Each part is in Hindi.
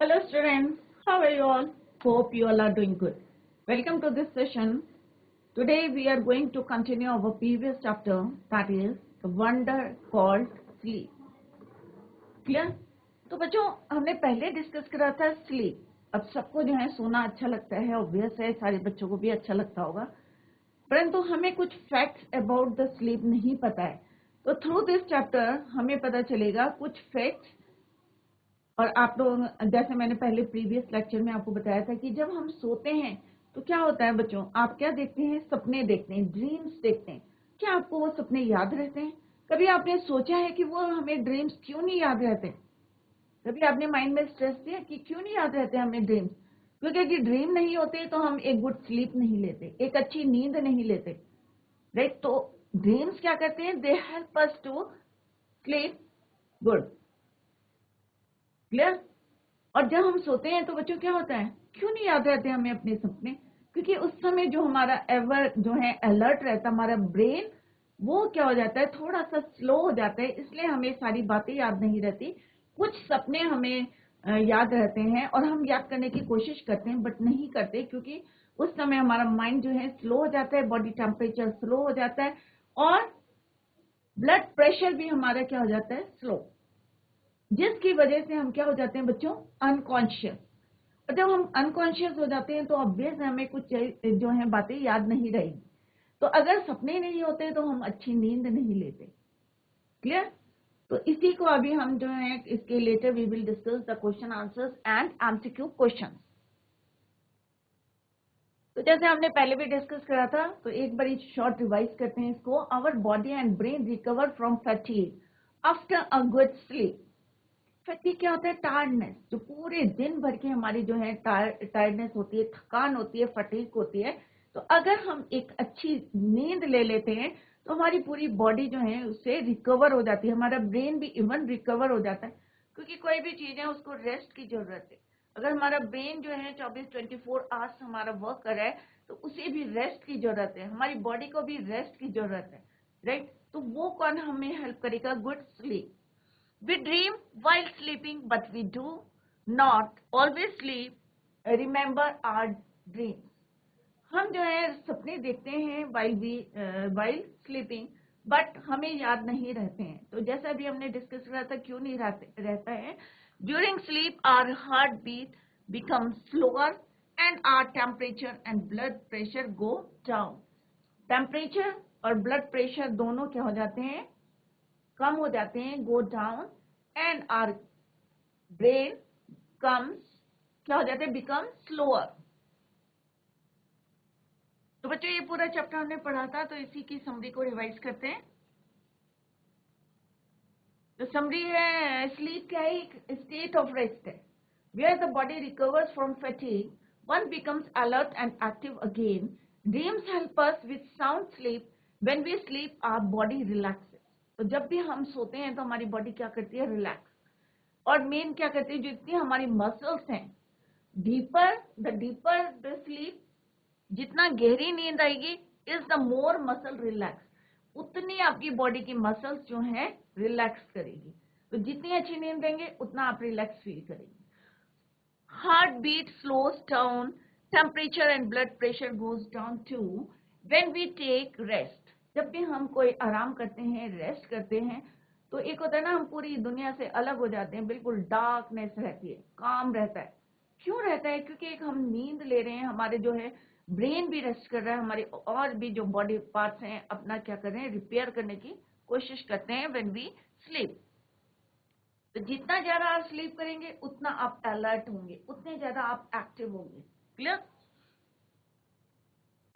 Hello students, how are you all? Hope you all are doing good. Welcome to this session. Today we are going to continue our previous chapter, that is the wonder called sleep. Clear? तो बच्चों हमने पहले डिस्कस करा था स्लीप। अब सबको जो है सोना अच्छा लगता है, ऑब्वियस है, सारे बच्चों को भी अच्छा लगता होगा, परंतु हमें कुछ फैक्ट्स अबाउट द स्लीप नहीं पता है। तो थ्रू दिस चैप्टर हमें पता चलेगा कुछ फैक्ट्स। और आप लोग जैसे मैंने पहले प्रीवियस लेक्चर में आपको बताया था कि जब हम सोते हैं तो क्या होता है बच्चों, आप क्या देखते हैं? सपने देखते हैं, ड्रीम्स देखते हैं। क्या आपको वो सपने याद रहते हैं? कभी आपने सोचा है कि वो हमें ड्रीम्स क्यों नहीं याद रहते? कभी आपने माइंड में स्ट्रेस दिया कि क्यों नहीं याद रहते हमें ड्रीम्स? क्योंकि यदि ड्रीम नहीं होते तो हम एक गुड स्लीप नहीं लेते, एक अच्छी नींद नहीं लेते, राइट? तो ड्रीम्स क्या करते हैं? They help us to sleep good. Clear? और जब हम सोते हैं तो बच्चों क्या होता है, क्यों नहीं याद रहते हमें अपने सपने? क्योंकि उस समय जो हमारा एवर जो है अलर्ट रहता है, हमारा ब्रेन वो क्या हो जाता है, थोड़ा सा स्लो हो जाता है, इसलिए हमें सारी बातें याद नहीं रहती। कुछ सपने हमें याद रहते हैं और हम याद करने की कोशिश करते हैं बट नहीं करते, क्योंकि उस समय हमारा माइंड जो है स्लो हो जाता है, बॉडी टेम्परेचर स्लो हो जाता है और ब्लड प्रेशर भी हमारा क्या हो जाता है, स्लो, जिसकी वजह से हम क्या हो जाते हैं बच्चों, अनकॉन्शियस। और जब हम अनकॉन्शियस हो जाते हैं तो ऑब्वियस हमें कुछ जो है बातें याद नहीं रहेगी। तो अगर सपने नहीं होते तो हम अच्छी नींद नहीं लेते। क्लियर? तो इसी को अभी हम जो है इसके later we will discuss the question answers and MCQ question. तो जैसे हमने पहले भी डिस्कस करा था, तो एक बार शॉर्ट रिवाइज करते हैं इसको। Our body and brain recover from fatigue after a good sleep. Fatigue क्या होता है? टायर्डनेस, जो पूरे दिन भर की हमारी जो है टायर्डनेस होती है, थकान होती है, फटीग होती है। तो अगर हम एक अच्छी नींद ले लेते हैं तो हमारी पूरी बॉडी जो है उससे रिकवर हो जाती है, हमारा ब्रेन भी इवन रिकवर हो जाता है। क्योंकि कोई भी चीज है उसको रेस्ट की जरूरत है। अगर हमारा ब्रेन जो है 24 आवर्स हमारा वर्क कर रहा है तो उसे भी रेस्ट की जरूरत है, हमारी बॉडी को भी रेस्ट की जरूरत है, राइट? तो वो कौन हमें हेल्प करेगा? Good sleep. We dream while sleeping, but we do not always sleep. Remember our dreams. हम जो है सपने देखते हैं while sleeping, बट हमें याद नहीं रहते हैं। तो जैसा अभी हमने डिस्कस करा था, क्यों नहीं रहता है? During sleep our heart beat become slower and our temperature and blood pressure go down. Temperature और ब्लड प्रेशर दोनों क्या हो जाते हैं? कम हो जाते हैं, go down, and our brain comes क्या हो जाते हैं? Become slower. तो बच्चों ये पूरा चैप्टर हमने पढ़ा था, तो इसी की समरी को रिवाइज करते हैं। तो समरी है, स्लीप क्या है? एक स्टेट ऑफ रेस्ट है where the body recovers from fatigue, one becomes alert and active again. Dreams help us with sound sleep. When we sleep, our body relaxes. तो जब भी हम सोते हैं तो हमारी बॉडी क्या करती है? रिलैक्स। और मेन क्या करती है, जितनी हमारी मसल्स हैं, डीपर द स्लीप, जितना गहरी नींद आएगी, is the more muscle relax, उतनी आपकी बॉडी की मसल्स जो है रिलैक्स करेगी। तो जितनी अच्छी नींद देंगे उतना आप रिलैक्स फील करेंगे। Heart beat slows down, temperature and blood pressure goes down too when we take rest. जब भी हम कोई आराम करते हैं, रेस्ट करते हैं, तो एक होता है ना, हम पूरी दुनिया से अलग हो जाते हैं, बिल्कुल डार्कनेस रहती है, काम रहता है। क्यों रहता है? क्योंकि एक हम नींद ले रहे हैं, हमारे जो है ब्रेन भी रेस्ट कर रहा है, हमारे और भी जो बॉडी पार्ट्स हैं अपना क्या कर रहे हैं? रिपेयर करने की कोशिश करते हैं व्हेन वी स्लीप। तो जितना ज्यादा आप स्लीप करेंगे उतना आप अलर्ट होंगे, उतने ज्यादा आप एक्टिव होंगे। Clear?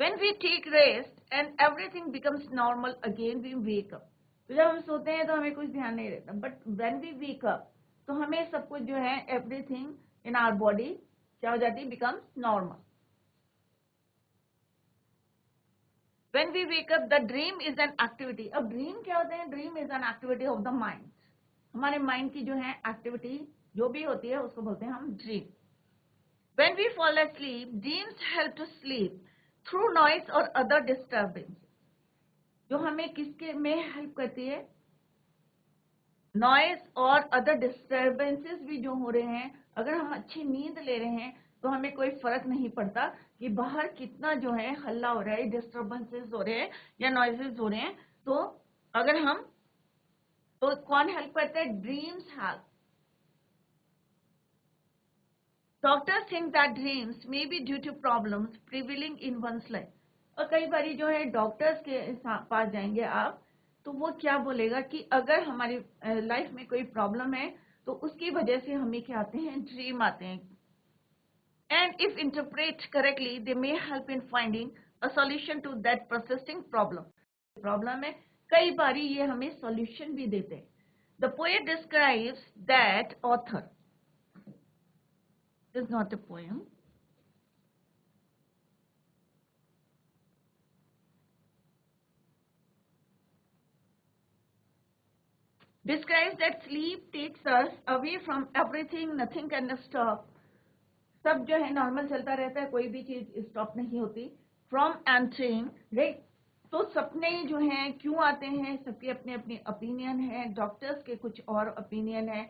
When we take rest and everything becomes normal again, we wake up. तो जब हम सोते हैं तो हमें कुछ ध्यान नहीं रहता, but when we wake up तो हमें सब कुछ जो है everything in our body क्या हो जाती है? becomes normal. When we wake up, the dream is an activity. अब dream क्या होते हैं? Dream is an activity of the mind. हमारे माइंड की जो है एक्टिविटी जो भी होती है उसको बोलते हैं हम dream. When we fall asleep, dreams help to sleep through noise or other disturbance. जो हमें किसके में हेल्प करती है? नॉइज और अदर डिस्टर्बेंसेस भी जो हो रहे हैं, अगर हम अच्छी नींद ले रहे हैं तो हमें कोई फर्क नहीं पड़ता कि बाहर कितना जो है हल्ला हो रहा है, डिस्टर्बेंसेस हो रहे हैं या नॉइजेस हो रहे हैं। तो अगर हम, तो कौन हेल्प करता है? Dreams help. Doctors think that dreams may be due to problems prevailing in one's life. और कई बारी जो है डॉक्टर्स के पास जाएंगे आप, तो वो क्या बोलेगा कि अगर हमारी लाइफ में कोई प्रॉब्लम है तो उसकी वजह से हमें क्या आते हैं? ड्रीम आते हैं। And if interpreted correctly, they may help in finding a solution to that persisting problem. Problem है, कई बारी ये हमें solution भी देते हैं. The poet describes that author. This is not a poem. Describes that sleep takes us away from everything, nothing can stop. सब जो है नॉर्मल चलता रहता है, कोई भी चीज स्टॉप नहीं होती. From entering, right. तो सपने जो हैं क्यों आते हैं? सबके अपने अपने ओपिनियन है, डॉक्टर्स के कुछ और ओपिनियन है.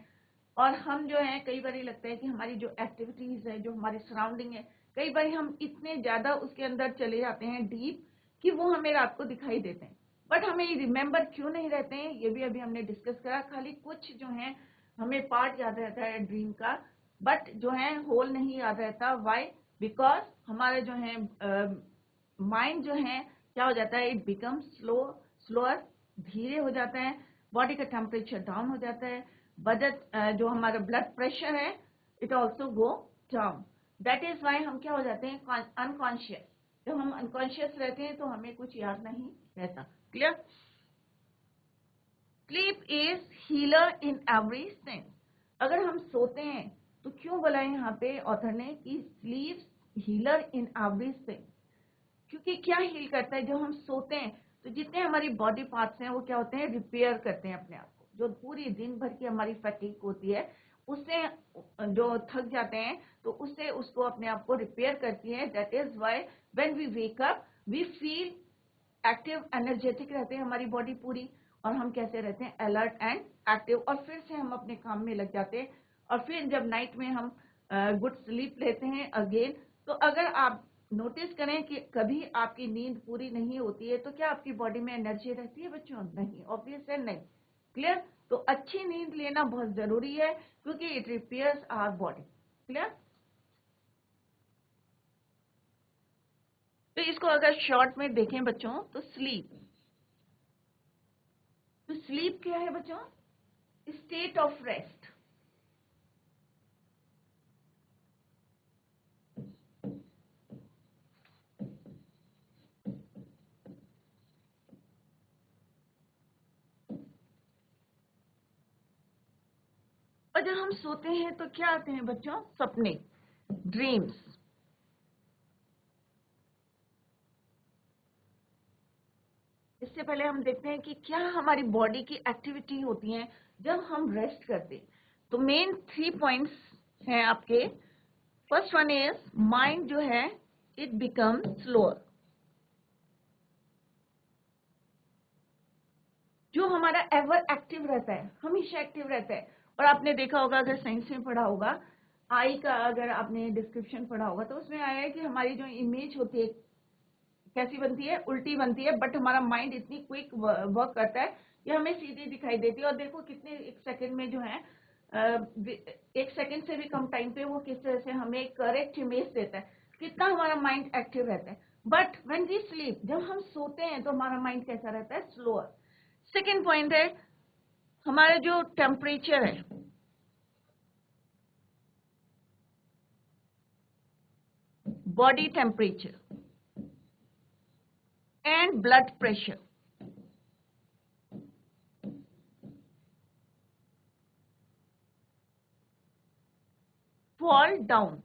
और हम जो है कई बार लगता है कि हमारी जो एक्टिविटीज है, जो हमारी सराउंडिंग है, कई बार हम इतने ज्यादा उसके अंदर चले जाते हैं डीप कि वो हमें रात को दिखाई देते हैं, बट हमें रिमेम्बर क्यों नहीं रहते हैं, ये भी अभी हमने डिस्कस करा. खाली कुछ जो है हमें पार्ट याद रहता है ड्रीम का, बट जो है होल नहीं याद रहता. वाई? बिकॉज हमारा जो है माइंड जो है क्या हो जाता है? इट बिकम स्लोअर, धीरे हो जाता है. बॉडी का टेम्परेचर डाउन हो जाता है. बजट जो हमारा ब्लड प्रेशर है, it also go down. That is why हम क्या हो जाते हैं? अनकॉन्शियस. जब हम अनकॉन्शियस रहते हैं तो हमें कुछ याद नहीं रहता. Clear? Sleep is healer in every sense. अगर हम सोते हैं तो क्यों बोला है यहाँ पे ऑथर ने कि sleep healer in every sense? क्योंकि क्या हील करता है? जब हम सोते हैं तो जितने हमारी बॉडी पार्ट्स हैं वो क्या होते हैं? रिपेयर करते हैं अपने आप को. जो पूरी दिन भर की हमारी फैटिग होती है उससे जो थक जाते हैं तो उससे उसको अपने आप को रिपेयर करती है. That is why when we wake up we feel active, energetic रहते हैं हमारी बॉडी पूरी. और हम कैसे रहते हैं? Alert and active. और फिर से हम अपने काम में लग जाते हैं. और फिर जब नाइट में हम गुड स्लीप लेते हैं अगेन, तो अगर आप नोटिस करें कि कभी आपकी नींद पूरी नहीं होती है तो क्या आपकी बॉडी में एनर्जी रहती है बच्चों? नहीं, ऑब्वियस है नहीं. क्लियर? तो अच्छी नींद लेना बहुत जरूरी है क्योंकि it repairs our body. Clear? तो इसको अगर शॉर्ट में देखें बच्चों तो स्लीप. तो स्लीप क्या है बच्चों? State of rest. और जब हम सोते हैं तो क्या आते हैं बच्चों? सपने, ड्रीम्स. इससे पहले हम देखते हैं कि क्या हमारी बॉडी की एक्टिविटी होती है जब हम रेस्ट करते हैं. तो मेन 3 पॉइंट्स हैं आपके. फर्स्ट वन इज माइंड जो है इट बिकम स्लोअर. जो हमारा एवर एक्टिव रहता है, हमेशा एक्टिव रहता है. और आपने देखा होगा, अगर साइंस में पढ़ा होगा, आई का अगर आपने डिस्क्रिप्शन पढ़ा होगा तो उसमें आया है कि हमारी जो इमेज होती है कैसी बनती है? उल्टी बनती है. बट हमारा माइंड इतनी क्विक वर्क करता है कि हमें सीधी दिखाई देती है. और देखो कितने एक सेकंड में जो है एक सेकंड से भी कम टाइम पे वो किस तरह से हमें करेक्ट इमेज देता है. कितना हमारा माइंड एक्टिव रहता है. बट व्हेन वी स्लीप, जब हम सोते हैं तो हमारा माइंड कैसा रहता है? स्लोअर. सेकेंड पॉइंट है हमारा जो टेम्परेचर है, body temperature and blood pressure fall down.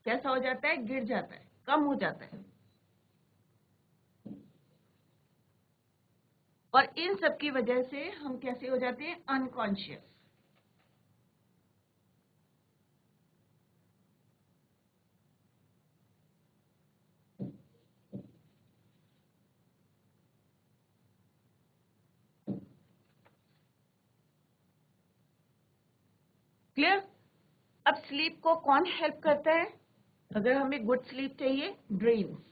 कैसा हो जाता है? गिर जाता है, कम हो जाता है. और इन सब की वजह से हम कैसे हो जाते हैं? अनकॉन्शियस. क्लियर? अब स्लीप को कौन हेल्प करता है? अगर हमें गुड स्लीप चाहिए, dreams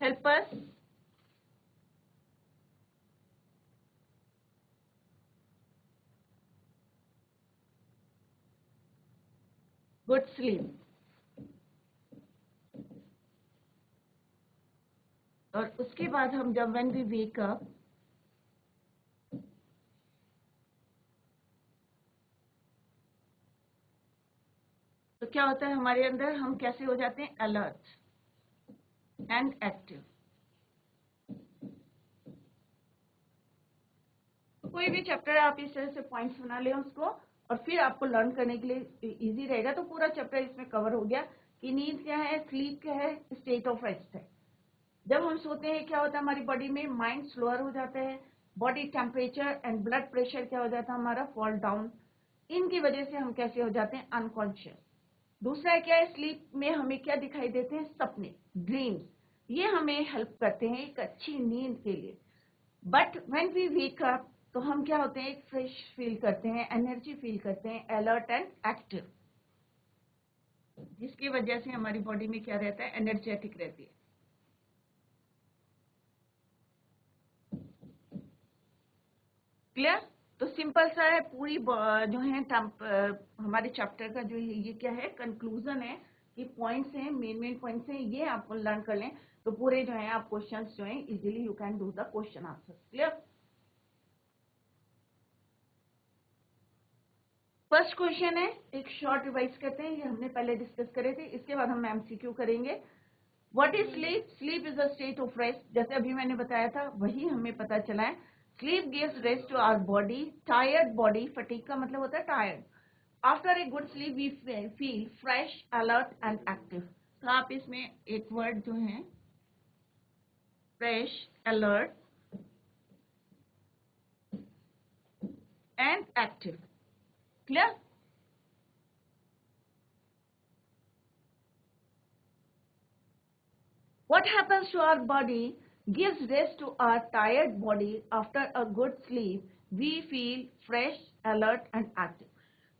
help us good sleep. और उसके बाद हम जब व्हेन वी वेक अप, तो क्या होता है हमारे अंदर? हम कैसे हो जाते हैं? Alert and active. कोई भी चैप्टर आप इस तरह से पॉइंट्स बना लें उसको, और फिर आपको लर्न करने के लिए इजी रहेगा। तो पूरा चैप्टर इसमें कवर हो गया कि नींद क्या है, स्लीप क्या है, स्टेट ऑफ रेस्ट है। जब हम सोते हैं क्या होता है हमारी बॉडी में? माइंड स्लोअर हो जाता है, body temperature and blood pressure क्या हो जाता है हमारा? Fall down. इनकी वजह से हम कैसे हो जाते हैं? अनकॉन्शियस। दूसरा क्या है? स्लीप में हमें क्या दिखाई देते हैं? सपने, ड्रीम्स। ये हमें हेल्प करते हैं एक अच्छी नींद के लिए। But when we wake up, तो हम क्या होते हैं? एक फ्रेश फील करते हैं, एनर्जी फील करते हैं, अलर्ट एंड एक्टिव, जिसकी वजह से हमारी बॉडी में क्या रहता है? एनर्जेटिक रहती है। क्लियर? तो सिंपल सा है, पूरी जो है हमारे चैप्टर का जो है ये क्या है? कंक्लूजन है कि पॉइंट्स हैं, मेन पॉइंट्स हैं, ये आप लर्न कर लें तो पूरे जो है आप क्वेश्चंस जो है easily you can do the question answer. Clear? First question है, एक शॉर्ट रिवाइज करते हैं, ये हमने पहले डिस्कस करे थे, इसके बाद हम एमसीक्यू करेंगे। What is sleep? Sleep is a state of rest, जैसे अभी मैंने बताया था वही हमें पता चला है। Sleep gives rest to our body, tired body, fatigue का मतलब होता है tired. After a good sleep we feel fresh, alert and active. तो आप इसमें एक वर्ड जो है fresh, alert and active. Clear? What happens to our body gives rest to our tired body. After a good sleep, we feel fresh, alert, and active.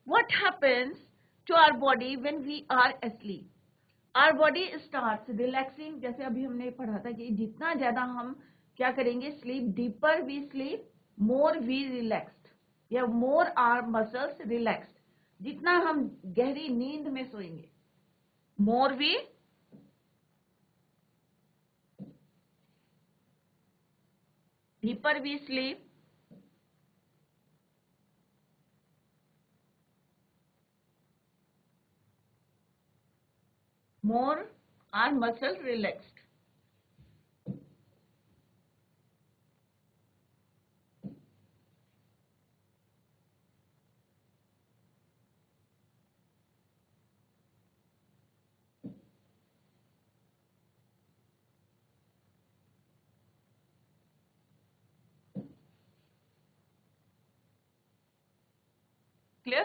What happens to our body when we are asleep? Our body starts relaxing. जैसे अभी हमने पढ़ा था कि जितना ज्यादा हम क्या करेंगे? Sleep deeper we sleep, more we relaxed, या मोर आर मसल्स रिलैक्स्ड। जितना हम गहरी नींद में सोएंगे, more we deeper we sleep, more our muscle relaxed. Clear?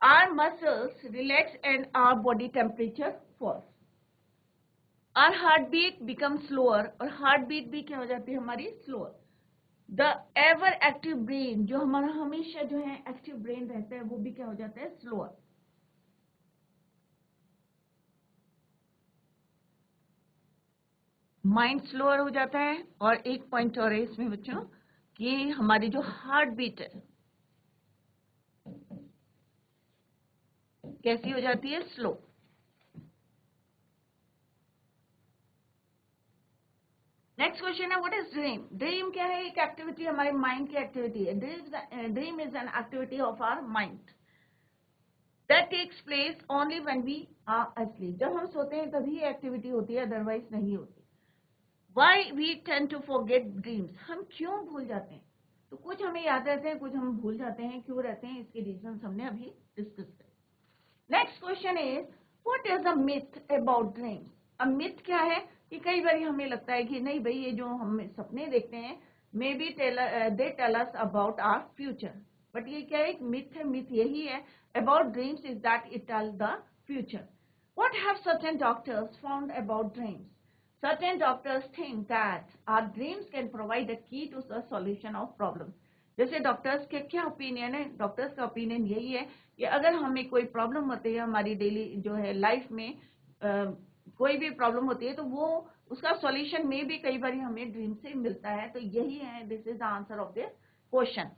Our muscles relax and our body temperature falls. Our heartbeat becomes slower, और heartbeat भी क्या हो जाती है हमारी? slower. The ever active brain, जो हमारा हमेशा जो है एक्टिव ब्रेन रहता है, वो भी क्या हो जाता है? slower. माइंड स्लोअर हो जाता है। और एक पॉइंट और है इसमें बच्चों कि हमारी जो हार्ट बीट है कैसी हो जाती है? स्लो। नेक्स्ट क्वेश्चन है, व्हाट इज ड्रीम? ड्रीम क्या है? एक एक्टिविटी, हमारे माइंड की एक्टिविटी है। Dream is an activity of our mind that takes place only when we are asleep. जब हम सोते हैं तभी एक्टिविटी होती है, अदरवाइज नहीं होती। Why we tend to forget dreams? हम क्यों भूल जाते हैं? तो कुछ हमें याद रहते हैं, कुछ हम भूल जाते हैं। क्यों रहते हैं? इसके रीजन हमने अभी डिस्कस किए। Next question is, what is the myth about dreams? अब मिथ क्या है? कि कई बार हमें लगता है कि नहीं भाई, ये जो हम सपने देखते हैं may be they tell us about our future. But ये क्या है? एक मिथ है। मिथ यही है about dreams is that it tell the future. What have certain doctors found about dreams? Certain doctors think that our dreams can provide a key to the solution of problem. जैसे डॉक्टर्स के क्या ओपिनियन है, डॉक्टर्स का ओपिनियन यही है कि अगर हमें कोई प्रॉब्लम होती है हमारी डेली जो है लाइफ में, कोई भी प्रॉब्लम होती है तो वो उसका सॉल्यूशन में भी कई बार हमें ड्रीम से मिलता है. तो यही है, this is the answer of this question.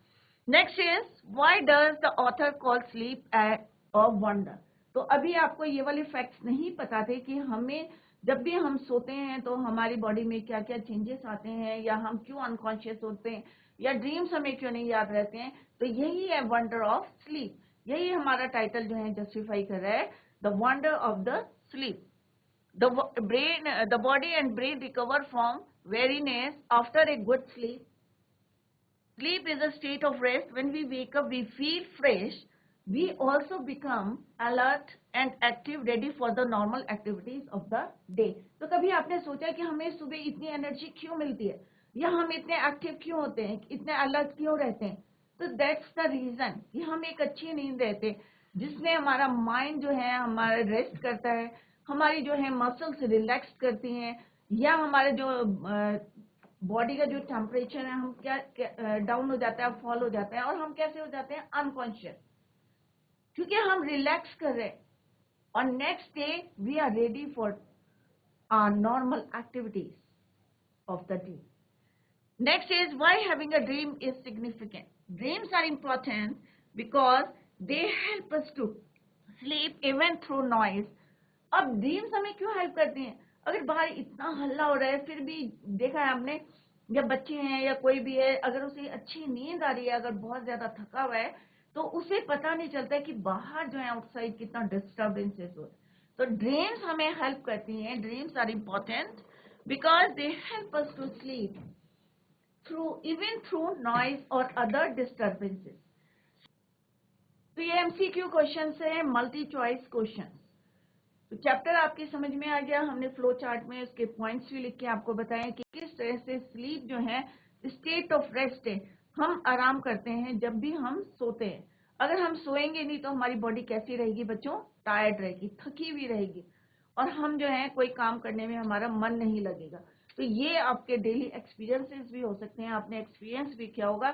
Next is why does the author call sleep a wonder. तो अभी आपको ये वाले फैक्ट्स नहीं पता थे कि हमें जब भी हम सोते हैं तो हमारी बॉडी में क्या क्या चेंजेस आते हैं, या हम क्यों अनकॉन्शियस होते हैं, या ड्रीम्स हमें क्यों नहीं याद रहते हैं. तो यही है वंडर ऑफ स्लीप. यही हमारा टाइटल जो है जस्टिफाई कर रहा है, the wonder of the sleep. The body and brain recover from weariness after a good sleep. Sleep is a state of rest. When we wake up, we feel fresh. We also become alert and active, ready for the normal activities of the day. तो कभी आपने सोचा कि हमें सुबह इतनी एनर्जी क्यों मिलती है, या हम इतने एक्टिव क्यों होते हैं, इतने अलर्ट क्यों रहते हैं? तो दैट्स द रीजन कि हम एक अच्छी नींद रहते जिसमें हमारा माइंड जो है हमारा रेस्ट करता है, हमारी जो है मसल्स रिलैक्स करती हैं, या हमारे जो बॉडी का जो टेम्परेचर है हम क्या डाउन हो जाता है, फॉल हो जाता है, और हम कैसे हो जाते हैं अनकॉन्शियस, क्योंकि हम रिलैक्स कर रहे हैं. और next day we are ready for our normal activities of the day. Next is why having a dream is significant. Dreams are important because they help us to sleep even through noise. अब ड्रीम्स हमें क्यों हेल्प करती हैं? अगर बाहर इतना हल्ला हो रहा है, फिर भी देखा है आपने, जब बच्चे हैं या कोई भी है, अगर उसे अच्छी नींद आ रही है, अगर बहुत ज्यादा थका हुआ है, तो उसे पता नहीं चलता है कि बाहर जो है आउटसाइड कितना डिस्टर्बेंसेस हो. तो ड्रीम्स हमें हेल्प करती हैं. Dreams are important because they help us to sleep even through noise or other disturbances. तो ये एमसीक्यू क्वेश्चन है, मल्टी चॉइस क्वेश्चन. तो चैप्टर आपकी समझ में आ गया. हमने फ्लो चार्ट में उसके पॉइंट्स भी लिख के आपको बताएं कि किस तरह से स्लीप जो है स्टेट ऑफ रेस्ट है. हम आराम करते हैं जब भी हम सोते हैं. अगर हम सोएंगे नहीं तो हमारी बॉडी कैसी रहेगी बच्चों? टायर्ड रहेगी, थकी हुई रहेगी, और हम जो है कोई काम करने में हमारा मन नहीं लगेगा. तो ये आपके डेली एक्सपीरियंसेस भी हो सकते हैं. आपने एक्सपीरियंस भी किया होगा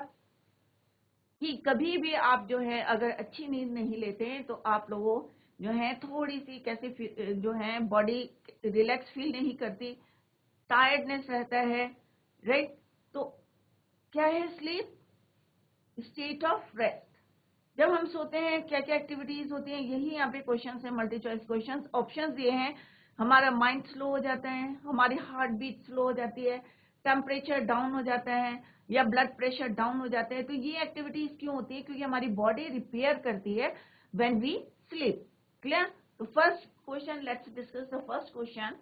कि कभी भी आप जो है अगर अच्छी नींद नहीं लेते हैं तो आप लोगों जो है थोड़ी सी कैसे जो है बॉडी रिलैक्स फील नहीं करती, टायर्डनेस रहता है, राइट. तो क्या है स्लीप? State of rest. जब हम सोते हैं क्या क्या एक्टिविटीज होती हैं, यही यहाँ पे क्वेश्चन है, मल्टी चॉइस क्वेश्चन. ऑप्शंस ये हैं, हमारा माइंड स्लो हो जाता है, हमारी हार्ट बीट स्लो हो जाती है, टेम्परेचर डाउन हो जाता है, या ब्लड प्रेशर डाउन हो जाता है. तो ये एक्टिविटीज क्यों होती है? क्योंकि हमारी बॉडी रिपेयर करती है व्हेन वी स्लीप. क्लियर? तो first question, let's discuss the first question.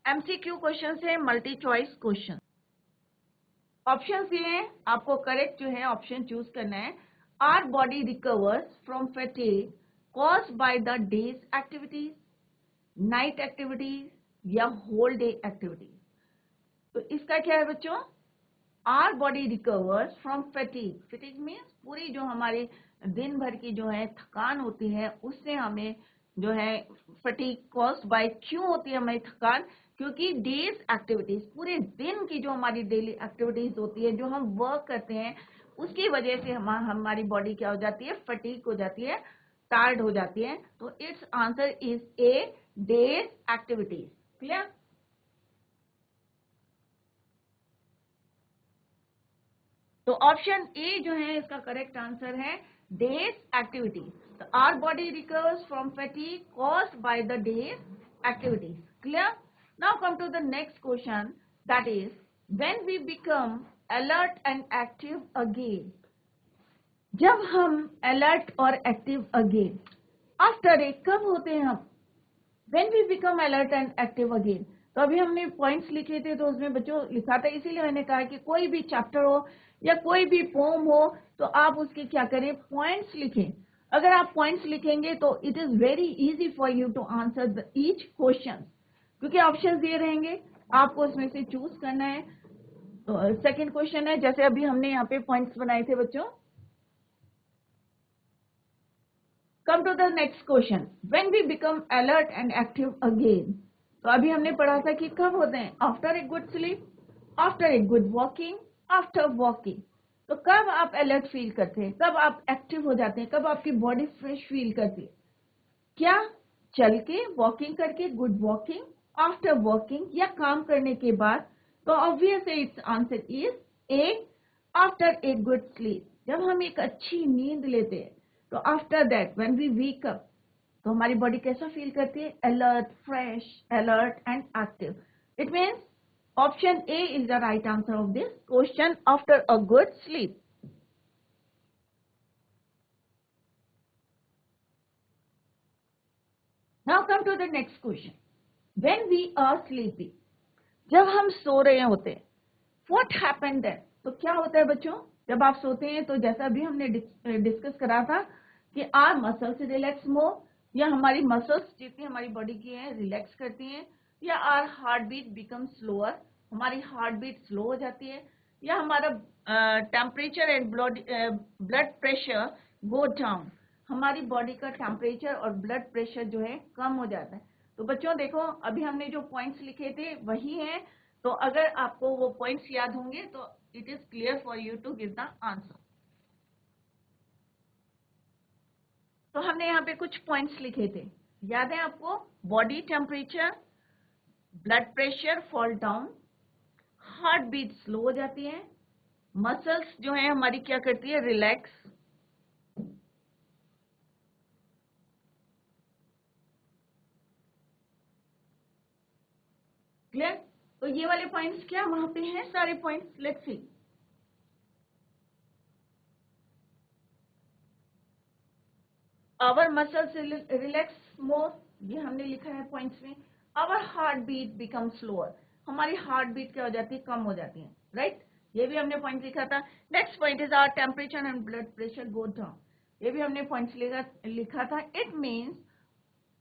MCQ question है, मल्टी चॉइस क्वेश्चन. ऑप्शन ये है, आपको करेक्ट जो है ऑप्शन चूज करना है. Our body recovers from fatigue caused by the day's activities, night activities, या होल डे एक्टिविटीज. तो इसका क्या है बच्चों? Our body recovers from fatigue. Fatigue means पूरी जो हमारे दिन भर की जो है थकान होती है, उससे हमें जो है फैटिग कॉज्ड बाय, क्यों होती है हमें थकान? क्योंकि डेज एक्टिविटीज, पूरे दिन की जो हमारी डेली एक्टिविटीज होती है, जो हम वर्क करते हैं, उसकी वजह से हमारी बॉडी क्या हो जाती है? फैटिग हो जाती है, टायर्ड हो जाती है. तो it's answer is A, day's activities. Clear? तो ऑप्शन ए जो है इसका करेक्ट आंसर है डेज एक्टिविटीज. तो our body recovers from fatigue caused by the day's activities. Clear? Now come to the next question, that is when we become alert and active again. जब हम अलर्ट और एक्टिव अगेन, आफ्टर ए, कब होते हैं हम? When we become alert and active again. तो अभी हमने पॉइंट्स लिखे थे, तो उसमें बच्चों लिखा था, इसीलिए मैंने कहा कि कोई भी चैप्टर हो या कोई भी पोम हो तो आप उसके क्या करें? पॉइंट्स लिखें. अगर आप पॉइंट्स लिखेंगे तो it is very easy for you to answer each question, क्योंकि ऑप्शंस ये रहेंगे, आपको उसमें से चूज करना है. तो सेकंड क्वेश्चन है, जैसे अभी हमने यहाँ पे पॉइंट्स बनाए थे बच्चों. Come to the next question. When we become alert and active again, तो अभी हमने पढ़ा था कि कब होते हैं, after a good sleep, after a good walking, after walking. तो कब आप अलर्ट फील करते हैं, कब आप एक्टिव हो जाते हैं, कब आपकी बॉडी फ्रेश फील करती है? क्या चल के, वॉकिंग करके, गुड वॉकिंग, आफ्टर वॉकिंग, या काम करने के बाद? तो obviously it's answer is A, after a good sleep. जब हम एक अच्छी नींद लेते हैं तो after that when we wake up, तो हमारी बॉडी कैसा फील करती है? Alert, fresh, alert and active. It means option A is the right answer of this question, after a good sleep. Now come to the next question, when we are sleeping, जब हम सो रहे होते हैं, व्हाट हैपेंड देन? तो क्या होता है बच्चों जब आप सोते हैं? तो जैसा भी हमने डिस्कस करा था कि आर मसल्स रिलैक्स मोर, या हमारी मसल्स जितनी हमारी बॉडी की हैं रिलैक्स करती हैं, या are heart beat become slower, हमारी हार्ट बीट स्लो हो जाती है, या हमारा temperature and blood pressure go down, हमारी बॉडी का टेम्परेचर और ब्लड प्रेशर जो है कम हो जाता है। तो बच्चों देखो, अभी हमने जो पॉइंट्स लिखे थे वही हैं। तो अगर आपको वो पॉइंट्स याद होंगे तो it is clear for you to give the answer. तो हमने यहाँ पे कुछ पॉइंट्स लिखे थे, याद है आपको? Body temperature, blood pressure fall down, heart beat slow हो जाती है, मसल्स जो है हमारी क्या करती है? Relax, clear? तो ये वाले पॉइंट्स क्या वहां पे हैं? सारे points, let's see. Our muscles relax more, ये हमने लिखा है पॉइंट्स में। Our heart beat become slower, हमारी हार्ट बीट क्या हो जाती है? कम हो जाती है, राइट? ये भी हमने पॉइंट लिखा था। Next point is our temperature and blood pressure go down, ये भी हमने पॉइंट्स लिखा था। It means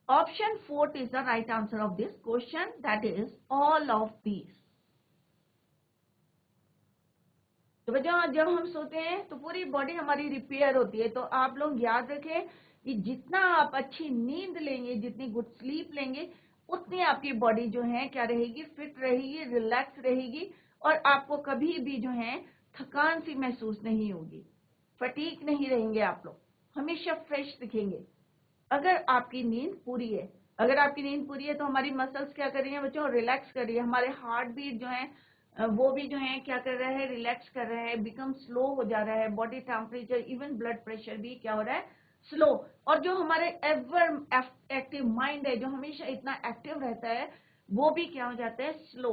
option 4 is the right answer of this question, that is all of these. तो बच्चों जब हम सोते हैं तो पूरी बॉडी हमारी रिपेयर होती है। तो आप लोग याद रखें कि जितना आप अच्छी नींद लेंगे, जितनी गुड स्लीप लेंगे, उतनी आपकी बॉडी जो है क्या रहेगी? फिट रहेगी, रिलैक्स रहेगी, और आपको कभी भी जो है थकान सी महसूस नहीं होगी, फटीक नहीं रहेंगे आप लोग, हमेशा फ्रेश दिखेंगे अगर आपकी नींद पूरी है। अगर आपकी नींद पूरी है तो हमारी मसल्स क्या कर रही है बच्चों? रिलैक्स कर रही है। हमारे हार्ट बीट जो है वो भी जो है क्या कर रहा है? रिलैक्स कर रहा है, बिकम स्लो हो जा रहा है। Body temperature, even blood pressure भी क्या हो रहा है? स्लो। और जो हमारे एवर एक्टिव माइंड है, जो हमेशा इतना एक्टिव रहता है, वो भी क्या हो जाता है? स्लो।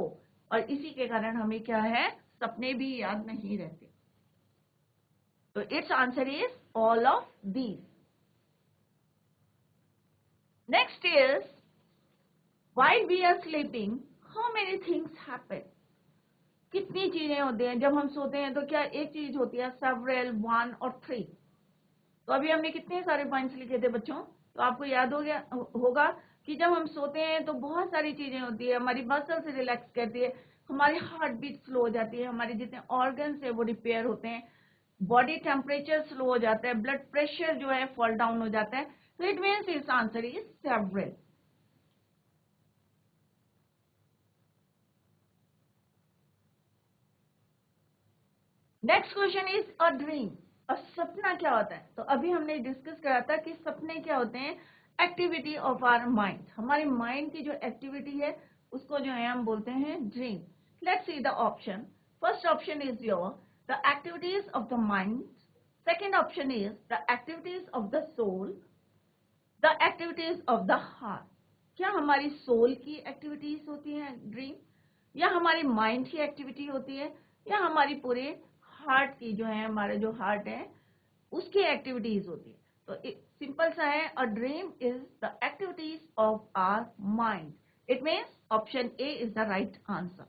और इसी के कारण हमें क्या है? सपने भी याद नहीं रहते। तो it's answer is all of these. Next is, while we are sleeping, how many things happen? कितनी चीजें होती हैं जब हम सोते हैं? तो क्या एक चीज होती है? several, one और three। तो अभी हमने कितने सारे पॉइंट्स लिखे थे बच्चों? तो आपको याद हो गया होगा कि जब हम सोते हैं तो बहुत सारी चीजें होती है। हमारी मसल से रिलैक्स करती है, हमारी हार्ट बीट स्लो हो जाती है, हमारे जितने ऑर्गन्स है वो रिपेयर होते हैं, बॉडी टेम्परेचर स्लो हो जाता है, ब्लड प्रेशर जो है फॉल डाउन हो जाता है। तो इट मीन्स इस answer is several. Next question is a dream. और सपना क्या होता है? तो अभी हमने डिस्कस करा था कि सपने क्या होते हैं? एक्टिविटी ऑफ आवर माइंड, हमारे माइंड की जो एक्टिविटी है उसको जो है हम बोलते हैं dream. Let's see the option. First option is your the activities of the mind, second option is the activities of the soul, the activities of the heart. क्या हमारी सोल की एक्टिविटीज होती है ड्रीम, या हमारी माइंड की एक्टिविटी होती है, या हमारी पूरे हार्ट की जो है, हमारा जो हार्ट है उसकी एक्टिविटीज होती है? तो सिंपल सा है, a dream is the activities of our mind. It means option A is the right answer.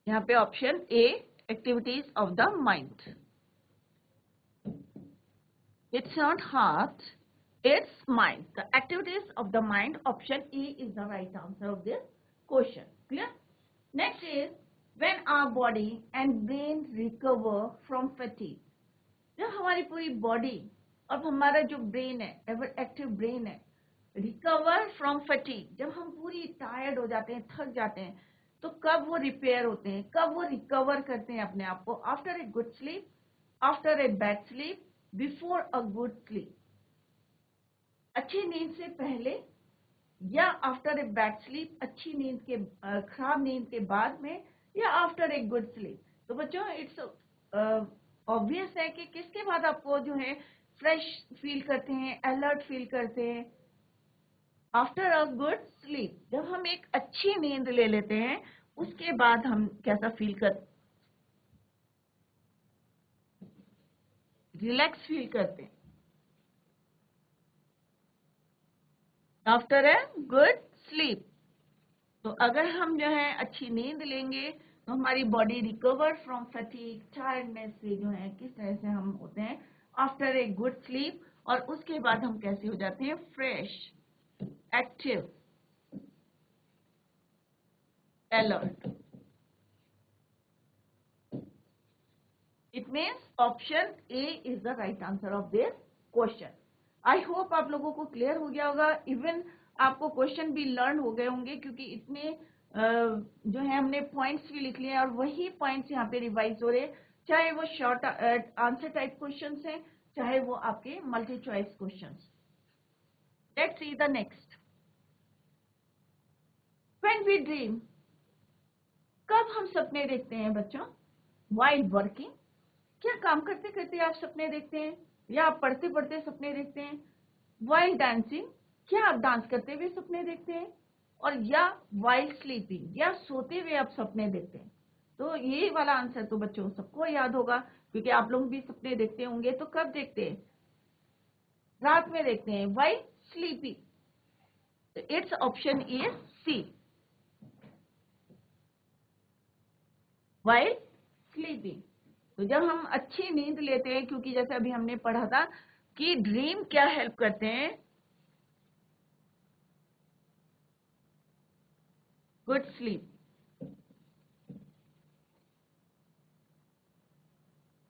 यहाँ पे option A, activities of the mind. It's not heart, it's mind. The activities of the mind, option E is the right answer of this question. Clear? Next is, when our body and brain recover from fatigue. जब हमारी पूरी बॉडी और हमारा जो ब्रेन है, एवर एक्टिव ब्रेन है, रिकवर फ्रॉम फटीग, जब हम पूरी टायर्ड हो जाते हैं, थक जाते हैं, तो कब वो रिपेयर होते हैं, कब वो रिकवर करते हैं अपने आप को? After a good sleep, after a bad sleep, before a good sleep. अच्छी नींद से पहले या आफ्टर ए बैड स्लीप, अच्छी नींद के खराब नींद के बाद में, या आफ्टर ए गुड स्लीप। तो बच्चों इट्स ऑब्वियस है कि किसके बाद आपको जो है फ्रेश फील करते हैं, अलर्ट फील करते हैं? आफ्टर अ गुड स्लीप, जब हम एक अच्छी नींद ले लेते हैं उसके बाद हम कैसा फील कर, रिलैक्स फील करते हैं। आफ्टर ए गुड स्लीप, तो अगर हम जो है अच्छी नींद लेंगे तो हमारी body recover from fatigue, tiredness से जो है किस तरह से हम होते हैं आफ्टर ए गुड स्लीप, और उसके बाद हम कैसे हो जाते हैं? Fresh, active, alert. It means option A is the right answer of this question. I hope आप लोगों को क्लियर हो गया होगा, इवन आपको क्वेश्चन भी लर्न हो गए होंगे, क्योंकि इतने जो है हमने पॉइंट्स भी लिख लिए हैं और वही पॉइंट्स यहाँ पे रिवाइज हो रहे हैं, चाहे वो शॉर्ट आंसर टाइप क्वेश्चंस हैं, चाहे वो आपके multi choice questions. Let's see the next. When we dream, कब हम सपने देखते हैं बच्चों? व्हाइल वर्किंग, क्या काम करते करते आप सपने देखते हैं, या आप पढ़ते पढ़ते सपने देखते हैं? वाइल डांसिंग, क्या आप डांस करते हुए सपने देखते हैं? और या वाइल स्लीपिंग, या सोते हुए आप सपने देखते हैं? तो ये वाला आंसर तो बच्चों सबको याद होगा, क्योंकि आप लोग भी सपने देखते होंगे। तो कब देखते हैं? रात में देखते हैं, वाइल स्लीपिंग। तो it's option is C, while sleeping. तो जब हम अच्छी नींद लेते हैं, क्योंकि जैसे अभी हमने पढ़ा था कि ड्रीम क्या हेल्प करते हैं? Good sleep,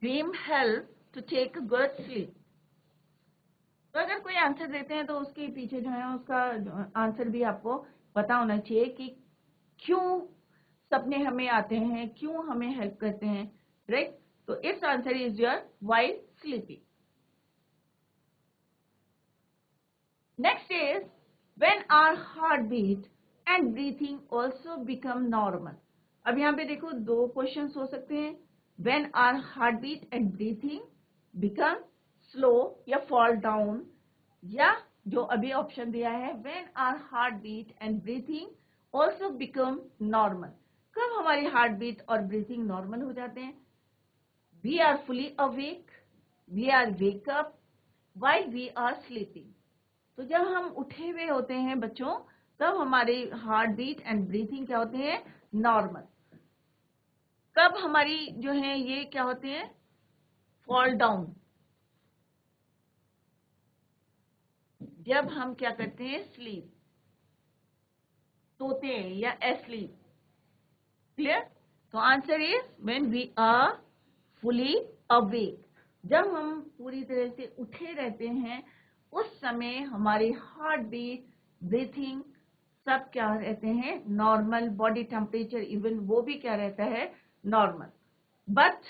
dream help to take good sleep. तो अगर कोई आंसर देते हैं तो उसके पीछे जो है उसका आंसर भी आपको पता होना चाहिए कि क्यों सपने हमें आते हैं, क्यों हमें हेल्प करते हैं, राइट? तो it's answer is your while sleeping. Next is when our heart beat and breathing also become normal. अब यहाँ पे देखो दो क्वेश्चंस हो सकते हैं, when our heart beat and breathing become slow या फॉल डाउन, या जो अभी ऑप्शन दिया है when our heart beat and breathing also become normal. कब हमारी हार्ट बीट और ब्रीथिंग नॉर्मल हो जाते हैं? We are fully awake, we are wake up, while we are sleeping. तो जब हम उठे हुए होते हैं बच्चों, तब हमारे हार्ट बीट एंड ब्रीथिंग क्या होते हैं? नॉर्मल। कब हमारी जो है ये क्या होते हैं? फॉल डाउन, जब हम क्या करते हैं? स्लीप, सोते हैं या एस्लीप। क्लियर? तो answer is when we are fully awake, जब हम पूरी तरह से उठे रहते हैं उस समय हमारी हार्ट बीट, ब्रीथिंग सब क्या रहते हैं? नॉर्मल। बॉडी टेम्परेचर इवन वो भी क्या रहता है? नॉर्मल। बट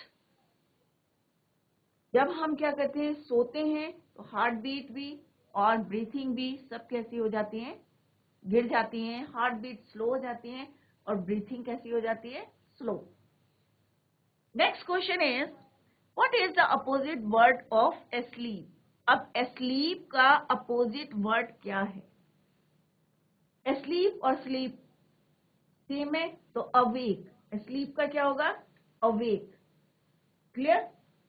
जब हम क्या करते हैं? सोते हैं, तो हार्ट बीट भी और ब्रीथिंग भी सब कैसी हो जाती हैं? गिर जाती हैं। हार्ट बीट स्लो हो जाती है और ब्रीथिंग कैसी हो जाती है? Slow. Next question is what is the opposite word of asleep? अब एस्लीप का अपोजिट वर्ड क्या है? एस्लीप और स्लीप सेम है, तो अवेक। एस्लीप का क्या होगा? अवेक। क्लियर?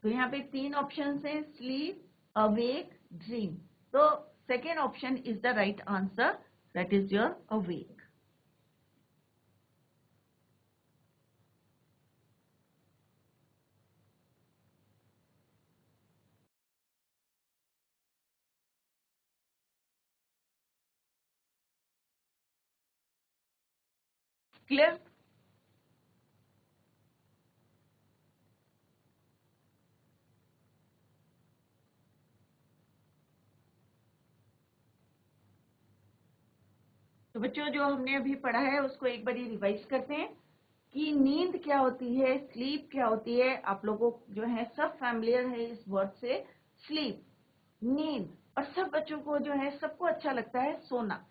तो यहाँ पे तीन ऑप्शन हैं, स्लीप, अवेक, ड्रीम। तो second option is the right answer, that is your awake. Clear? तो बच्चों जो हमने अभी पढ़ा है उसको एक बार रिवाइज करते हैं कि नींद क्या होती है, स्लीप क्या होती है। आप लोगों को जो है सब फैमिलियर है इस वर्ड से, स्लीप, नींद। और सब बच्चों को जो है सबको अच्छा लगता है सोना।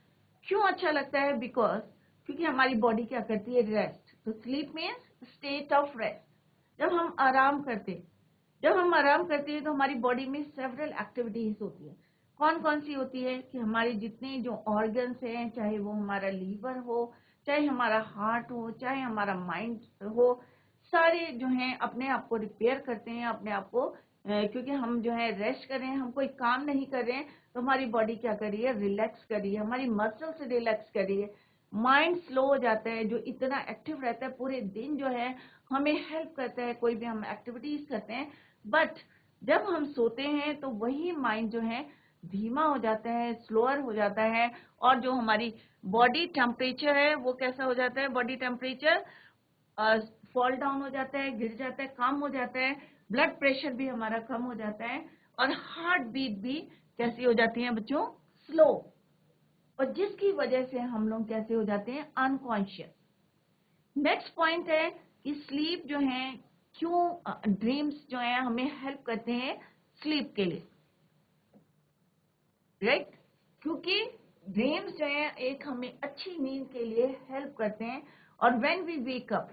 क्यों अच्छा लगता है? बिकॉज क्योंकि हमारी बॉडी क्या करती है? रेस्ट। तो sleep means state of rest. जब हम आराम करते हैं तो हमारी बॉडी में सेवरल एक्टिविटीज होती है। कौन कौन सी होती है कि हमारे जितने जो ऑर्गन्स हैं, चाहे वो हमारा लीवर हो, चाहे हमारा हार्ट हो, चाहे हमारा माइंड हो, सारे जो हैं अपने आप को रिपेयर करते हैं, अपने आप को क्योंकि हम जो है रेस्ट कर रहे हैं, हम कोई काम नहीं कर रहे हैं, तो हमारी बॉडी क्या कर रही है? रिलैक्स कर रही है, हमारी मसल्स रिलैक्स कर रही है, माइंड स्लो हो जाता है। जो इतना एक्टिव रहता है पूरे दिन जो है हमें हेल्प करता है, कोई भी हम एक्टिविटीज करते हैं। बट जब हम सोते हैं तो वही माइंड जो है धीमा हो जाता है, स्लोअर हो जाता है, और जो हमारी बॉडी टेम्परेचर है वो कैसा हो जाता है? बॉडी टेम्परेचर फॉल डाउन हो जाता है, गिर जाता है, कम हो जाता है, ब्लड प्रेशर भी हमारा कम हो जाता है, और हार्ट बीट भी कैसी हो जाती है बच्चों? स्लो। और जिसकी वजह से हम लोग कैसे हो जाते हैं? अनकॉन्शियस। नेक्स्ट पॉइंट है कि स्लीप जो है, क्यों ड्रीम्स जो है हमें हेल्प करते हैं स्लीप के लिए, राइट? क्योंकि ड्रीम्स जो है एक हमें अच्छी नींद के लिए हेल्प करते हैं। और व्हेन वी वेक अप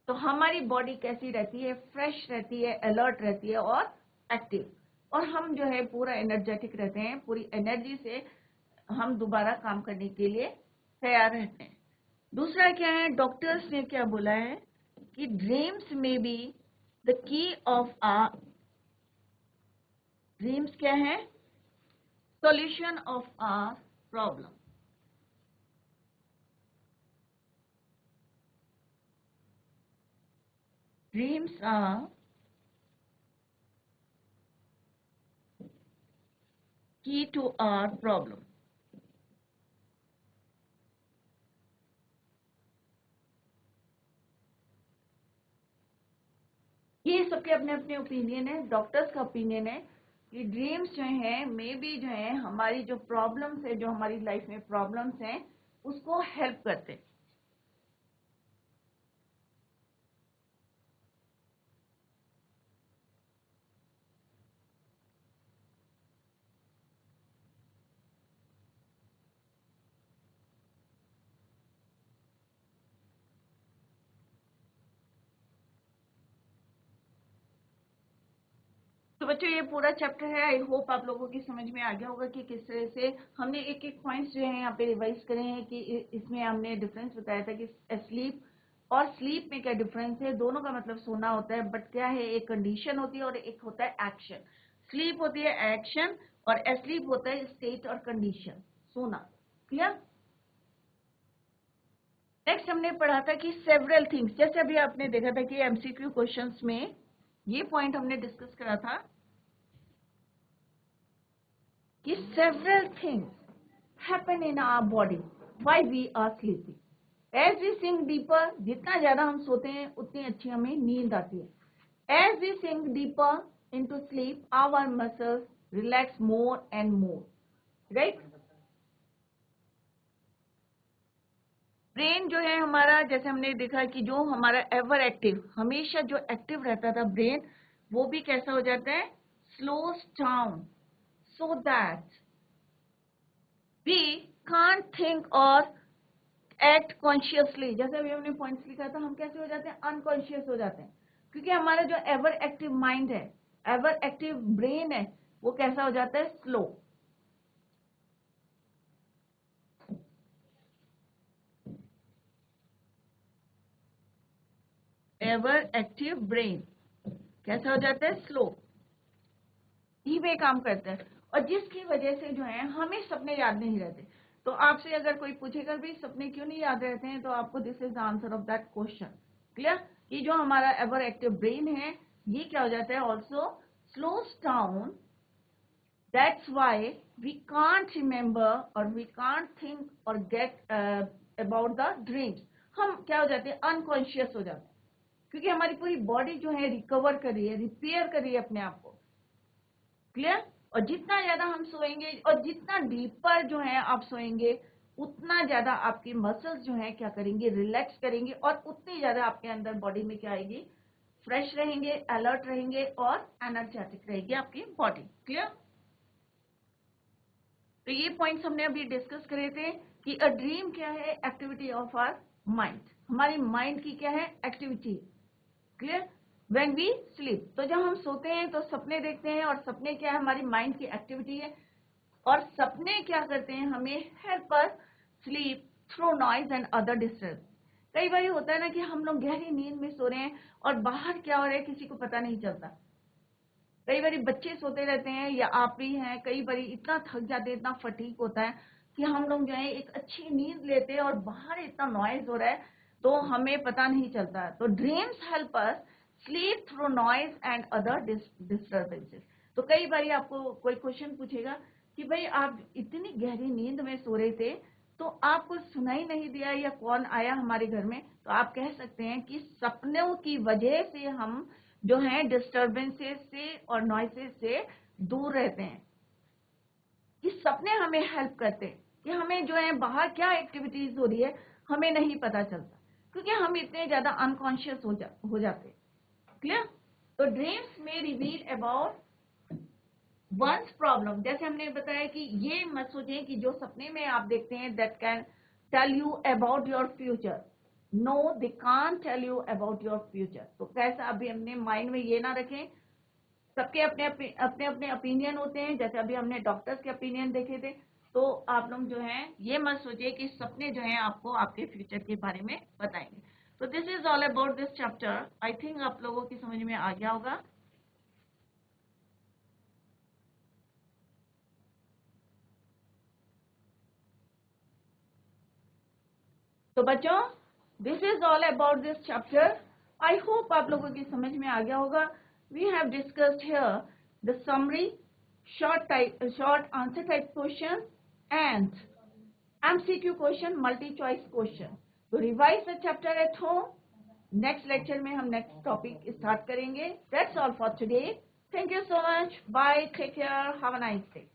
तो हमारी बॉडी कैसी रहती है? फ्रेश रहती है, अलर्ट रहती है और एक्टिव। और हम जो है पूरा एनर्जेटिक रहते हैं, पूरी एनर्जी से हम दोबारा काम करने के लिए तैयार रहते हैं। दूसरा क्या है? डॉक्टर्स ने क्या बोला है कि ड्रीम्स में be the key of a dreams क्या है? Solution of our problem. Dreams are key to our problem. ये सबके अपने अपने ओपिनियन है, डॉक्टर्स का ओपिनियन है कि ड्रीम्स जो है मे बी जो है हमारी जो प्रॉब्लम्स है, जो हमारी लाइफ में प्रॉब्लम्स हैं, उसको हेल्प करते हैं। तो बच्चों ये पूरा चैप्टर है, आई होप आप लोगों की समझ में आ गया होगा कि किस तरह से हमने एक एक पॉइंट्स जो है यहाँ पे रिवाइज करे हैं कि इसमें हमने डिफरेंस बताया था कि स्लीप और स्लीप में क्या डिफरेंस है। दोनों का मतलब सोना होता है, बट क्या है, एक कंडीशन होती है और एक होता है एक्शन। स्लीप होती है एक्शन और स्लीप होता है स्टेट और कंडीशन, सोना। क्लियर? नेक्स्ट हमने पढ़ा था कि सेवरल थिंग्स, जैसे अभी आपने देखा था कि एमसीक्यू क्वेश्चंस में ये पॉइंट हमने डिस्कस करा था कि several things happen in our body while we are sleeping. As we sink deeper, जितना ज्यादा हम सोते हैं उतनी अच्छी हमें नींद आती है। As we sink deeper into sleep, our muscles relax more and more. Right? Brain जो है हमारा, जैसे हमने देखा कि जो हमारा एवर एक्टिव, हमेशा जो एक्टिव रहता था ब्रेन, वो भी कैसा हो जाता है? Slows down, so that we can't think or act consciously. जैसे अभी हमने पॉइंट्स लिखा था, हम कैसे हो जाते हैं? अनकॉन्शियस हो जाते हैं, क्योंकि हमारा जो एवर एक्टिव माइंड है, एवर एक्टिव ब्रेन है, वो कैसा हो जाता है? स्लो। एवर एक्टिव ब्रेन कैसा हो जाता है? स्लो, धीमे काम करता है। और जिसकी वजह से जो है हमें सपने याद नहीं रहते। तो आपसे अगर कोई पूछेगा भी सपने क्यों नहीं याद रहते हैं, तो आपको this is the answer of that question. Clear? कि जो हमारा एवर एक्टिव ब्रेन है, ये क्या हो जाता है? Also slows down. That's why we can't remember or we can't think or get about the dreams. हम क्या हो जाते हैं? अनकॉन्शियस हो जाते हैं, क्योंकि हमारी पूरी बॉडी जो है रिकवर कर रही है, रिपेयर कर रही है अपने आप को। क्लियर? और जितना ज्यादा हम सोएंगे और जितना डीपर जो है आप सोएंगे, उतना ज्यादा आपकी मसल्स जो है क्या करेंगे, रिलैक्स करेंगे, और उतनी ज्यादा आपके अंदर बॉडी में क्या आएगी, फ्रेश रहेंगे, अलर्ट रहेंगे और एनर्जेटिक रहेगी आपकी बॉडी। क्लियर? तो ये पॉइंट्स हमने अभी डिस्कस करे थे कि अ ड्रीम क्या है, एक्टिविटी ऑफ आवर माइंड, हमारी माइंड की क्या है, activity. Clear? When we sleep, तो जब हम सोते हैं तो सपने देखते हैं, और सपने क्या है, हमारी माइंड की एक्टिविटी है। और सपने क्या करते हैं, हमें help us sleep through noise and other disturb. कई बार होता है ना कि हम लोग गहरी नींद में सो रहे हैं और बाहर क्या हो रहा है किसी को पता नहीं चलता। कई बार बच्चे सोते रहते हैं या आप भी हैं, कई बार इतना थक जाते हैं, इतना फटीक होता है कि हम लोग जो है एक अच्छी नींद लेते हैं और बाहर इतना नॉइज हो रहा है तो हमें पता नहीं चलता। तो dreams help us sleep through noise and other disturbances. तो कई बार आपको कोई क्वेश्चन पूछेगा कि भाई आप इतनी गहरी नींद में सो रहे थे तो आपको सुनाई नहीं दिया या कौन आया हमारे घर में, तो आप कह सकते हैं कि सपनों की वजह से हम जो है डिस्टर्बेंसेस से और नॉइसेस से दूर रहते हैं। कि सपने हमें हेल्प करते हैं कि हमें जो है बाहर क्या एक्टिविटीज हो रही है हमें नहीं पता चलता, क्योंकि हम इतने ज्यादा अनकॉन्शियस हो जाते हैं। क्लियर? तो ड्रीम्स में रिवील अबाउट वंस प्रॉब्लम, जैसे हमने बताया कि ये मत सोचें कि जो सपने में आप देखते हैं that can tell you about your future. No, they can't tell you about your future. तो कैसा, अभी हमने माइंड में ये ना रखें, सबके अपने अपने अपने ओपिनियन होते हैं। जैसे अभी हमने डॉक्टर्स के ओपिनियन देखे थे, तो आप लोग जो है ये मत सोचिए कि सपने जो है आपको आपके फ्यूचर के बारे में बताएंगे। तो this is all about this chapter. I think आप लोगों की समझ में आ गया होगा। तो बच्चों, this is all about this chapter. I hope आप लोगों की समझ में आ गया होगा। We have discussed here the summary, short answer type question and MCQ question, multi choice question. तो revise the chapter at home. Next lecture में हम next topic start करेंगे. That's all for today. Thank you so much. Bye. Take care. Have a nice day.